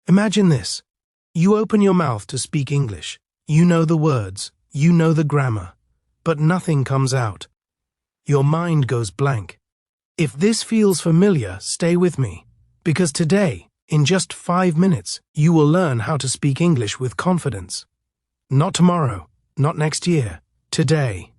Imagine this. You open your mouth to speak English. You know the words, you know the grammar, but nothing comes out. Your mind goes blank. If this feels familiar, stay with me, because today, in just 5 minutes, you will learn how to speak English with confidence. Not tomorrow, not next year, today.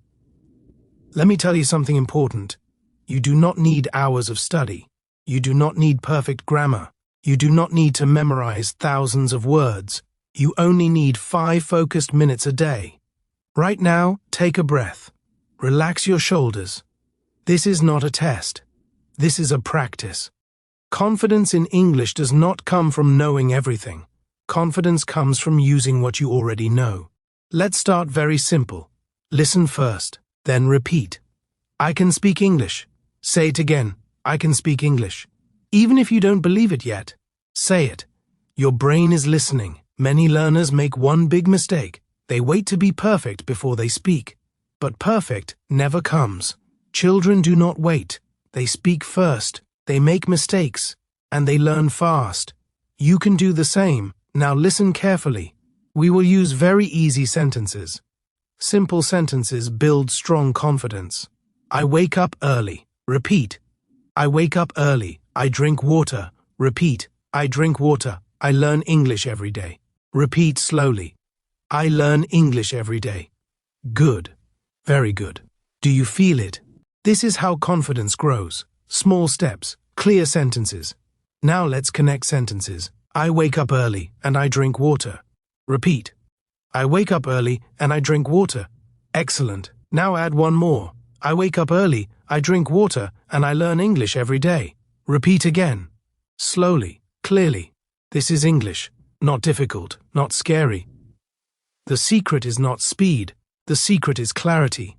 Let me tell you something important. You do not need hours of study. You do not need perfect grammar. You do not need to memorize thousands of words. You only need 5 focused minutes a day. Right now, take a breath. Relax your shoulders. This is not a test. This is a practice. Confidence in English does not come from knowing everything. Confidence comes from using what you already know. Let's start very simple. Listen first, then repeat. I can speak English. Say it again. I can speak English. Even if you don't believe it yet, say it. Your brain is listening. Many learners make one big mistake. They wait to be perfect before they speak. But perfect never comes. Children do not wait. They speak first. They make mistakes. And they learn fast. You can do the same. Now listen carefully. We will use very easy sentences. Simple sentences build strong confidence. I wake up early. Repeat. I wake up early. I drink water. Repeat. I drink water. I learn English every day. Repeat slowly. I learn English every day. Good. Very good. Do you feel it? This is how confidence grows. Small steps, clear sentences. Now let's connect sentences. I wake up early and I drink water. Repeat. I wake up early and I drink water. Excellent. Now add one more. I wake up early, I drink water, and I learn English every day. Repeat again. Slowly, clearly. This is English. Not difficult, not scary. The secret is not speed. The secret is clarity.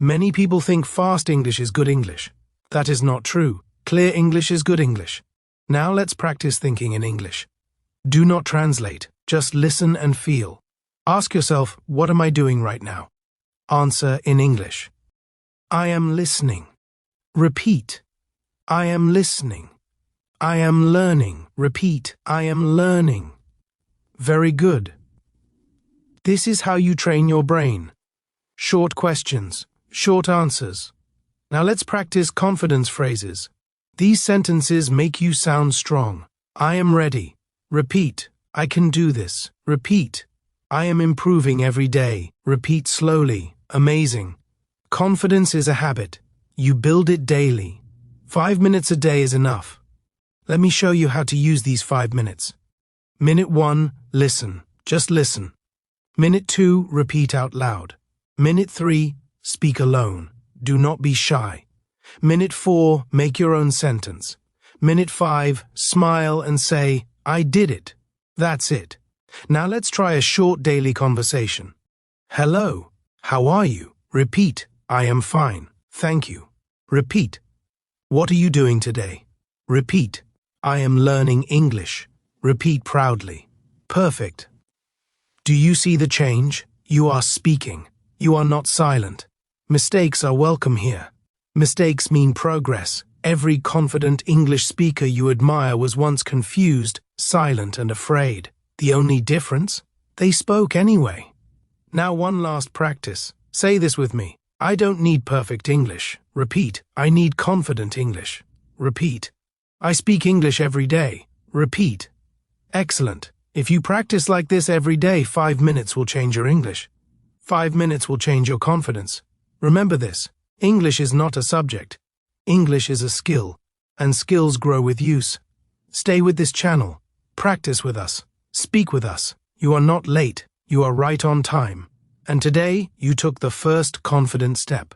Many people think fast English is good English. That is not true. Clear English is good English. Now let's practice thinking in English. Do not translate. Just listen and feel. Ask yourself, what am I doing right now? Answer in English. I am listening. Repeat. I am listening. I am learning. Repeat. I am learning. Very good. This is how you train your brain. Short questions, short answers. Now let's practice confidence phrases. These sentences make you sound strong. I am ready. Repeat. I can do this. Repeat. I am improving every day. Repeat slowly. Amazing. Confidence is a habit. You build it daily. 5 minutes a day is enough. Let me show you how to use these 5 minutes. Minute 1, listen. Just listen. Minute 2, repeat out loud. Minute 3, speak alone. Do not be shy. Minute 4, make your own sentence. Minute 5, smile and say, I did it. That's it. Now let's try a short daily conversation. Hello. How are you? Repeat. I am fine. Thank you. Repeat. What are you doing today? Repeat. I am learning English. Repeat proudly. Perfect. Do you see the change? You are speaking. You are not silent. Mistakes are welcome here. Mistakes mean progress. Every confident English speaker you admire was once confused, silent, and afraid. The only difference? They spoke anyway. Now one last practice. Say this with me. I don't need perfect English. Repeat. I need confident English. Repeat. I speak English every day. Repeat. Excellent. If you practice like this every day, 5 minutes will change your English. 5 minutes will change your confidence. Remember this. English is not a subject. English is a skill, and skills grow with use. Stay with this channel. Practice with us. Speak with us. You are not late. You are right on time. And today, you took the first confident step.